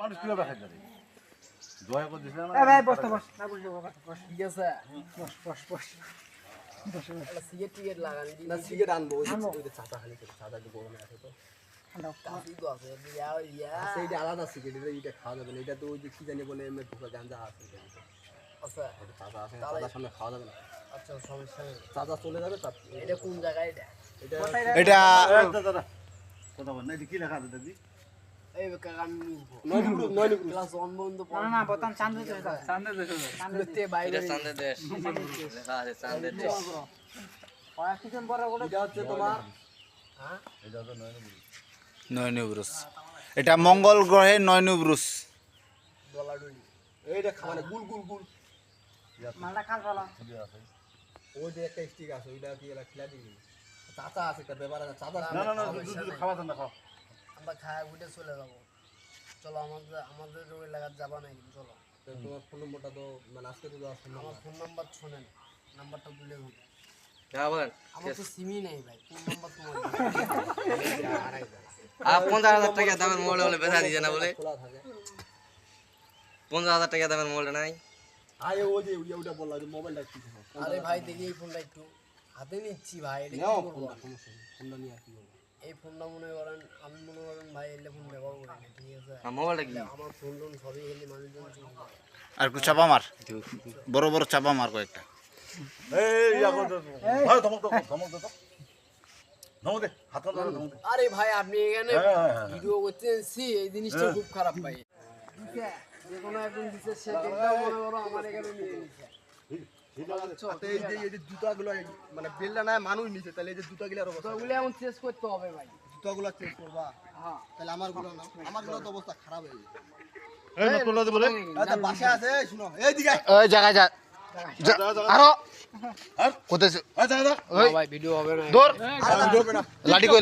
মানুষ কিভাবে খাইতে পারে দয়া করে দিছে না ভাই বস না বস ঠিক আছে বস একটা সিগারেট লাগানি না সিগারেট আনবো ওই যে চাচা খালি চাচা একটু গরমে আছে তো কাশি তো আছে ইয়া সেইটা আলাদা সিগারেট এটা খাওয়া যাবে না এটা তো ওই যে কি জানি বলে এমনি ঢুকা গাঞ্জা আছে আচ্ছা চাচা আছে চাচার সামনে খাওয়া যাবে না আচ্ছা সমস্যা নেই চাচা চলে যাবে এটা কোন জায়গায় এটা এটা দাদা কথা বল না কি লেখা আছে দাদি এই কাকা আমি নিবো নয় ক্লাস 1 বন্ধ না বতান চান্দে চান্দে বাইরে চান্দের দেশ লেখা আছে চান্দের দেশ কিছুদিন পরে ওটা এটা হচ্ছে তোমার হ্যাঁ এটা তো নয় নয়নুব্রুস এটা মঙ্গল গ্রহে নয়নুব্রুস ডলাডুলি এইটা মানে গুল গুল গুল মালটা খাল ফেলা আছে ওই যে একটা স্টিক আছে ওইটা কি এলা খিলা দিবি চাচা আছে একটা ব্যাপার আছে চাচা না দুধ খাওয়া না খাও আমরা খায় উঠে চলে যাবো চলো আমাদের ওই এলাকার যাবা না কিন্তু চলো তোমার ফোন নম্বরটা তো মানে আজকে তো দেওয়া সম্ভব আমার ফোন নাম্বার শোনেন নাম্বারটা তুলে দিন হ্যাঁ বলেন আমার তো সিমই নেই ভাই কোন নাম্বার তোমার 50,000 টাকা দামের মোবাইল বলে বেচা দিছে না বলে খোলা থাকে 50,000 টাকা দামের মোবাইল নাই আরে ওই যে ওটা বললা যে মোবাইলটা কি আরে ভাই দেখি এই ফোনটা একটু হাতে নিচ্ছি ভাই এটা নাও কি করবো ফোনটা সমস্যা নেই ফোনটা নিয়ে আর কি করবো এই ফোনটা মনে করেন আমি মনে করেন ভাই এলে ফোন ব্যবহার করি না ঠিক আছে মোবাইলটা কি আমার ফোন টোন সবই এলে মানুষজন চিনি না। আর একটু চাপা মার বড় বড় চাপা মার কয়েকটা এই ইয়া কর ভাই ধমক দে ধমক দে হাত ধরে ধমক দে আরে ভাই আপনি এখানে হ্যাঁ। ভিডিও করতেছি এই জিনিসটা খুব খারাপ ভাই যে কোনো একজন দিচ্ছে সে দেখলেও মনে করো আমার এখানে নিয়ে নিচ্ছে আচ্ছা, এই যে জুতাগুলো মানে বেলটা নাই মানুষ নিছে তাহলে এই যে জুতাগুলোর অবস্থা ওগুলো এমন চেস করতে হবে ভাই জুতাগুলো চেক করবা হ্যাঁ তাহলে আমারগুলো না আমারগুলো তো অবস্থা খারাপ হয়ে গেছে এই নকল দে বলে আচ্ছা বাসা আছে শুনো এইদিকে ওই জায়গায় যা আরো আর কোথায় আচ্ছা ভাই ভিডিও হবে না দৌড় আর হবে না লাঠি কই